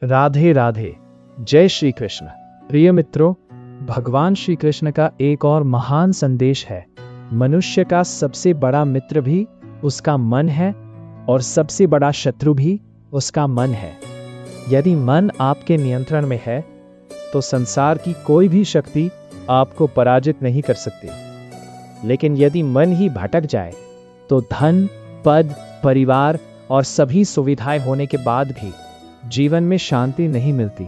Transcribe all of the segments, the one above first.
राधे राधे। जय श्री कृष्ण। प्रिय मित्रों, भगवान श्री कृष्ण का एक और महान संदेश है। मनुष्य का सबसे बड़ा मित्र भी उसका मन है और सबसे बड़ा शत्रु भी उसका मन है। यदि मन आपके नियंत्रण में है तो संसार की कोई भी शक्ति आपको पराजित नहीं कर सकती। लेकिन यदि मन ही भटक जाए तो धन, पद, परिवार और सभी सुविधाएं होने के बाद भी जीवन में शांति नहीं मिलती।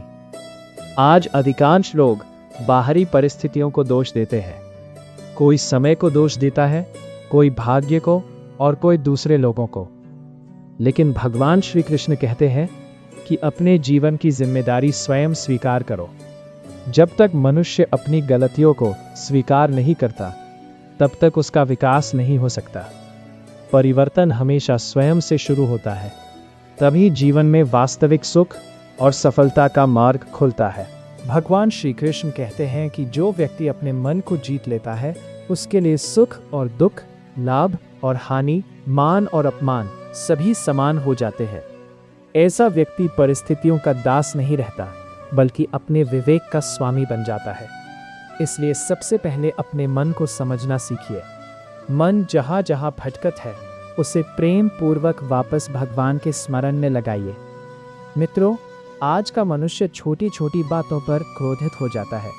आज अधिकांश लोग बाहरी परिस्थितियों को दोष देते हैं। कोई समय को दोष देता है, कोई भाग्य को और कोई दूसरे लोगों को। लेकिन भगवान श्री कृष्ण कहते हैं कि अपने जीवन की जिम्मेदारी स्वयं स्वीकार करो। जब तक मनुष्य अपनी गलतियों को स्वीकार नहीं करता, तब तक उसका विकास नहीं हो सकता। परिवर्तन हमेशा स्वयं से शुरू होता है, तभी जीवन में वास्तविक सुख और सफलता का मार्ग खुलता है। भगवान श्री कृष्ण कहते हैं कि जो व्यक्ति अपने मन को जीत लेता है, उसके लिए सुख और दुख, लाभ और हानि, मान और अपमान सभी समान हो जाते हैं। ऐसा व्यक्ति परिस्थितियों का दास नहीं रहता, बल्कि अपने विवेक का स्वामी बन जाता है। इसलिए सबसे पहले अपने मन को समझना सीखिए। मन जहाँ जहाँ भटकत है, उसे प्रेम पूर्वक वापस भगवान के स्मरण में लगाइए। मित्रों, आज का मनुष्य छोटी छोटी बातों पर क्रोधित हो जाता है।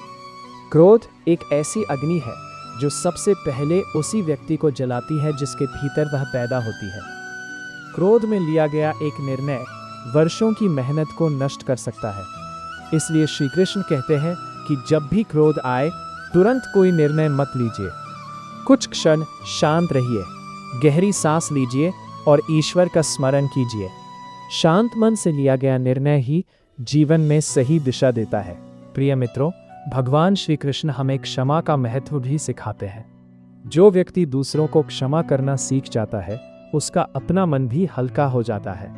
क्रोध एक ऐसी अग्नि है जो सबसे पहले उसी व्यक्ति को जलाती है जिसके भीतर वह पैदा होती है। क्रोध में लिया गया एक निर्णय वर्षों की मेहनत को नष्ट कर सकता है। इसलिए श्री कृष्ण कहते हैं कि जब भी क्रोध आए, तुरंत कोई निर्णय मत लीजिए। कुछ क्षण शांत रहिए, गहरी सांस लीजिए और ईश्वर का स्मरण कीजिए। शांत मन से लिया गया निर्णय ही जीवन में सही दिशा देता है। प्रिय मित्रों, भगवान श्री कृष्ण हमें क्षमा का महत्व भी सिखाते हैं। जो व्यक्ति दूसरों को क्षमा करना सीख जाता है, उसका अपना मन भी हल्का हो जाता है।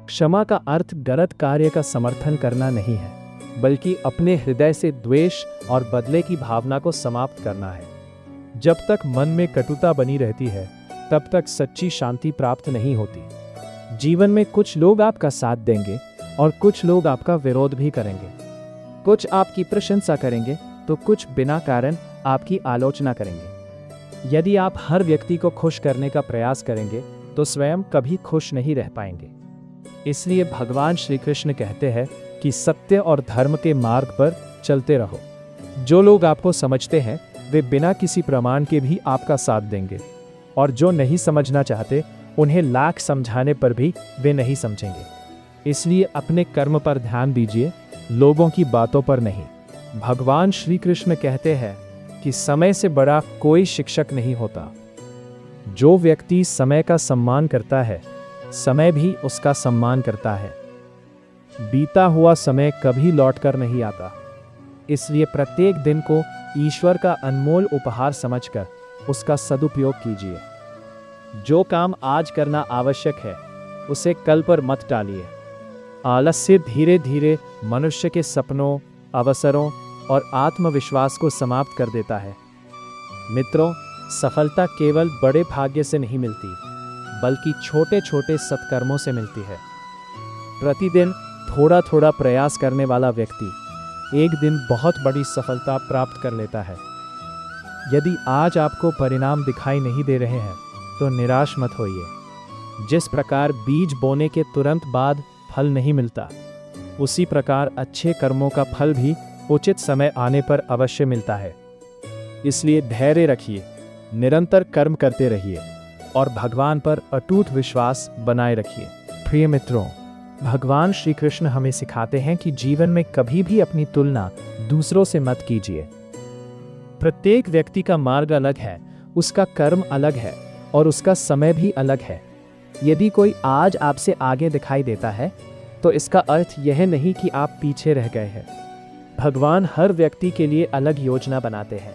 क्षमा का अर्थ गलत कार्य का समर्थन करना नहीं है, बल्कि अपने हृदय से द्वेष और बदले की भावना को समाप्त करना है। जब तक मन में कटुता बनी रहती है, तब तक सच्ची शांति प्राप्त नहीं होती। जीवन में कुछ लोग आपका साथ देंगे और कुछ लोग आपका विरोध भी करेंगे। कुछ आपकी प्रशंसा करेंगे तो कुछ बिना कारण आपकी आलोचना करेंगे। यदि आप हर व्यक्ति को खुश करने का प्रयास करेंगे तो स्वयं कभी खुश नहीं रह पाएंगे। इसलिए भगवान श्री कृष्ण कहते हैं कि सत्य और धर्म के मार्ग पर चलते रहो। जो लोग आपको समझते हैं, वे बिना किसी प्रमाण के भी आपका साथ देंगे, और जो नहीं समझना चाहते, उन्हें लाख समझाने पर भी वे नहीं समझेंगे। इसलिए अपने कर्म पर ध्यान दीजिए, लोगों की बातों पर नहीं। भगवान श्री कृष्ण कहते हैं कि समय से बड़ा कोई शिक्षक नहीं होता। जो व्यक्ति समय का सम्मान करता है, समय भी उसका सम्मान करता है। बीता हुआ समय कभी लौटकर नहीं आता। इसलिए प्रत्येक दिन को ईश्वर का अनमोल उपहार समझकर उसका सदुपयोग कीजिए। जो काम आज करना आवश्यक है, उसे कल पर मत टालिए। आलस्य धीरे धीरे मनुष्य के सपनों, अवसरों और आत्मविश्वास को समाप्त कर देता है। मित्रों, सफलता केवल बड़े भाग्य से नहीं मिलती, बल्कि छोटे छोटे सत्कर्मों से मिलती है। प्रतिदिन थोड़ा थोड़ा प्रयास करने वाला व्यक्ति एक दिन बहुत बड़ी सफलता प्राप्त कर लेता है। यदि आज आपको परिणाम दिखाई नहीं दे रहे हैं, तो निराश मत होइए। जिस प्रकार बीज बोने के तुरंत बाद फल नहीं मिलता, उसी प्रकार अच्छे कर्मों का फल भी उचित समय आने पर अवश्य मिलता है। इसलिए धैर्य रखिए, निरंतर कर्म करते रहिए और भगवान पर अटूट विश्वास बनाए रखिए। प्रिय मित्रों, भगवान श्री कृष्ण हमें सिखाते हैं कि जीवन में कभी भी अपनी तुलना दूसरों से मत कीजिए। प्रत्येक व्यक्ति का मार्ग अलग है, उसका कर्म अलग है और उसका समय भी अलग है। यदि कोई आज आपसे आगे दिखाई देता है, तो इसका अर्थ यह नहीं कि आप पीछे रह गए हैं। भगवान हर व्यक्ति के लिए अलग योजना बनाते हैं।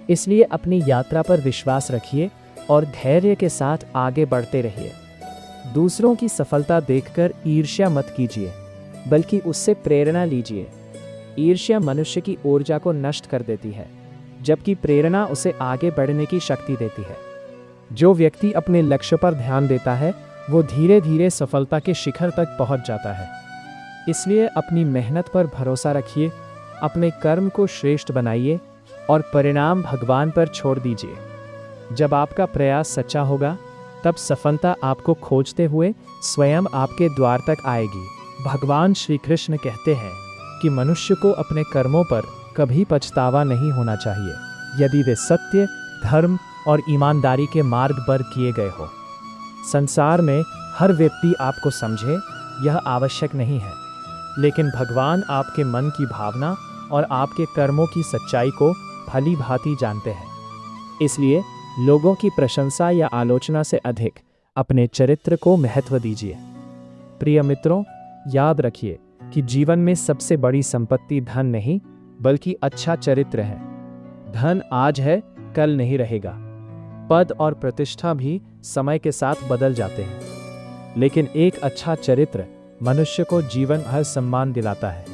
इसलिए अपनी यात्रा पर विश्वास रखिए और धैर्य के साथ आगे बढ़ते रहिए। दूसरों की सफलता देखकर ईर्ष्या मत कीजिए, बल्कि उससे प्रेरणा लीजिए। ईर्ष्या मनुष्य की ऊर्जा को नष्ट कर देती है, जबकि प्रेरणा उसे आगे बढ़ने की शक्ति देती है। जो व्यक्ति अपने लक्ष्य पर ध्यान देता है, वो धीरे धीरे सफलता के शिखर तक पहुंच जाता है। इसलिए अपनी मेहनत पर भरोसा रखिए, अपने कर्म को श्रेष्ठ बनाइए और परिणाम भगवान पर छोड़ दीजिए। जब आपका प्रयास सच्चा होगा, तब सफलता आपको खोजते हुए स्वयं आपके द्वार तक आएगी। भगवान श्री कृष्ण कहते हैं कि मनुष्य को अपने कर्मों पर कभी पछतावा नहीं होना चाहिए, यदि वे सत्य, धर्म और ईमानदारी के मार्ग पर किए गए हो। संसार में हर व्यक्ति आपको समझे, यह आवश्यक नहीं है, लेकिन भगवान आपके मन की भावना और आपके कर्मों की सच्चाई को भली भांति जानते हैं। इसलिए लोगों की प्रशंसा या आलोचना से अधिक अपने चरित्र को महत्व दीजिए। प्रिय मित्रों, याद रखिए कि जीवन में सबसे बड़ी संपत्ति धन नहीं, बल्कि अच्छा चरित्र है। धन आज है, कल नहीं रहेगा। पद और प्रतिष्ठा भी समय के साथ बदल जाते हैं, लेकिन एक अच्छा चरित्र मनुष्य को जीवन भर सम्मान दिलाता है।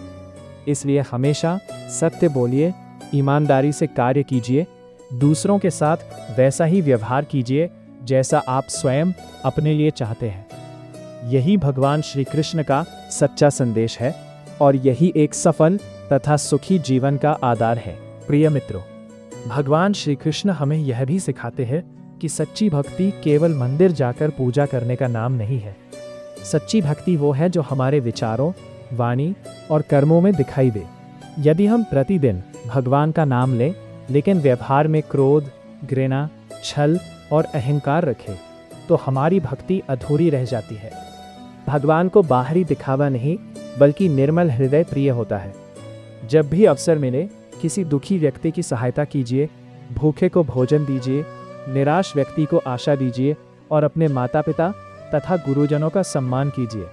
इसलिए हमेशा सत्य बोलिए, ईमानदारी से कार्य कीजिए, दूसरों के साथ वैसा ही व्यवहार कीजिए जैसा आप स्वयं अपने लिए चाहते हैं। यही भगवान श्री कृष्ण का सच्चा संदेश है और यही एक सफल तथा सुखी जीवन का आधार है। प्रिय मित्रों, भगवान श्री कृष्ण हमें यह भी सिखाते हैं कि सच्ची भक्ति केवल मंदिर जाकर पूजा करने का नाम नहीं है। सच्ची भक्ति वो है जो हमारे विचारों, वाणी और कर्मों में दिखाई दे। यदि हम प्रतिदिन भगवान का नाम लें, लेकिन व्यवहार में क्रोध, घृणा, छल और अहंकार रखें, तो हमारी भक्ति अधूरी रह जाती है। भगवान को बाहरी दिखावा नहीं, बल्कि निर्मल हृदय प्रिय होता है। जब भी अवसर मिले, किसी दुखी व्यक्ति की सहायता कीजिए, भूखे को भोजन दीजिए, निराश व्यक्ति को आशा दीजिए और अपने माता पिता तथा गुरुजनों का सम्मान कीजिए।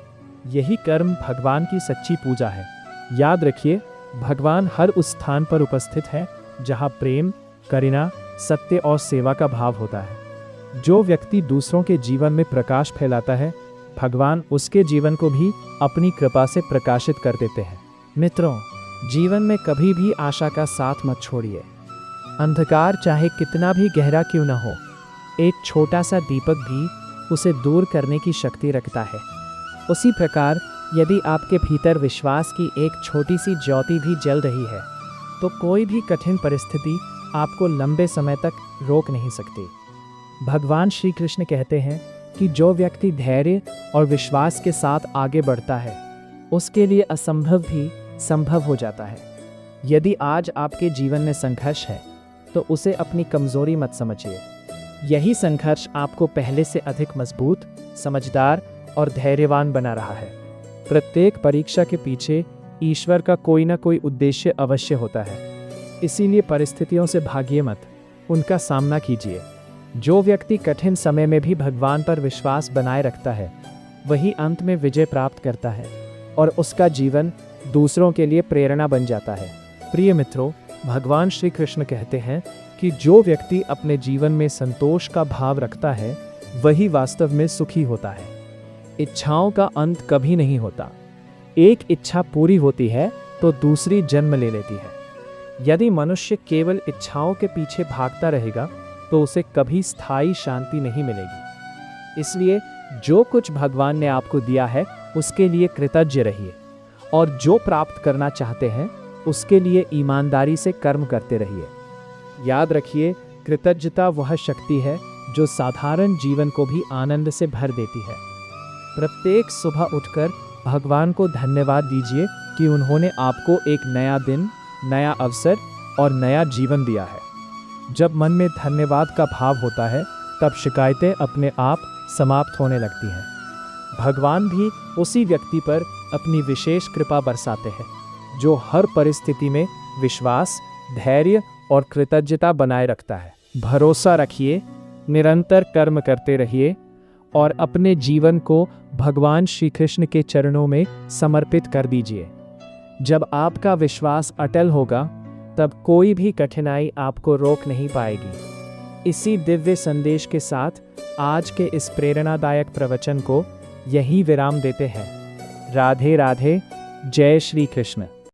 यही कर्म भगवान की सच्ची पूजा है। याद रखिए, भगवान हर उस स्थान पर उपस्थित है जहाँ प्रेम, करुणा, सत्य और सेवा का भाव होता है। जो व्यक्ति दूसरों के जीवन में प्रकाश फैलाता है, भगवान उसके जीवन को भी अपनी कृपा से प्रकाशित कर देते हैं। मित्रों, जीवन में कभी भी आशा का साथ मत छोड़िए। अंधकार चाहे कितना भी गहरा क्यों न हो, एक छोटा सा दीपक भी उसे दूर करने की शक्ति रखता है। उसी प्रकार यदि आपके भीतर विश्वास की एक छोटी सी ज्योति भी जल रही है, तो कोई भी कठिन परिस्थिति आपको लंबे समय तक रोक नहीं सकती। भगवान श्री कृष्ण कहते हैं कि जो व्यक्ति धैर्य और विश्वास के साथ आगे बढ़ता है, उसके लिए असंभव भी संभव हो जाता है। यदि आज आपके जीवन में संघर्ष है, तो उसे अपनी कमजोरी मत समझिए। यही संघर्ष आपको पहले से अधिक मजबूत, समझदार और धैर्यवान बना रहा है। प्रत्येक परीक्षा के पीछे ईश्वर का कोई ना कोई उद्देश्य अवश्य होता है। इसीलिए परिस्थितियों से भागिए मत, उनका सामना कीजिए। जो व्यक्ति कठिन समय में भी भगवान पर विश्वास बनाए रखता है, वही अंत में विजय प्राप्त करता है और उसका जीवन दूसरों के लिए प्रेरणा बन जाता है। प्रिय मित्रों, भगवान श्री कृष्ण कहते हैं कि जो व्यक्ति अपने जीवन में संतोष का भाव रखता है, वही वास्तव में सुखी होता है। इच्छाओं का अंत कभी नहीं होता। एक इच्छा पूरी होती है तो दूसरी जन्म ले लेती है। यदि मनुष्य केवल इच्छाओं के पीछे भागता रहेगा, तो उसे कभी स्थायी शांति नहीं मिलेगी। इसलिए जो कुछ भगवान ने आपको दिया है, उसके लिए कृतज्ञ रहिए और जो प्राप्त करना चाहते हैं, उसके लिए ईमानदारी से कर्म करते रहिए। याद रखिए, कृतज्ञता वह शक्ति है जो साधारण जीवन को भी आनंद से भर देती है। प्रत्येक सुबह उठकर भगवान को धन्यवाद दीजिए कि उन्होंने आपको एक नया दिन, नया अवसर और नया जीवन दिया है। जब मन में धन्यवाद का भाव होता है, तब शिकायतें अपने आप समाप्त होने लगती हैं। भगवान भी उसी व्यक्ति पर अपनी विशेष कृपा बरसाते हैं जो हर परिस्थिति में विश्वास, धैर्य और कृतज्ञता बनाए रखता है। भरोसा रखिए, निरंतर कर्म करते रहिए और अपने जीवन को भगवान श्री कृष्ण के चरणों में समर्पित कर दीजिए। जब आपका विश्वास अटल होगा, तब कोई भी कठिनाई आपको रोक नहीं पाएगी। इसी दिव्य संदेश के साथ आज के इस प्रेरणादायक प्रवचन को यही विराम देते हैं। राधे राधे। जय श्री कृष्ण।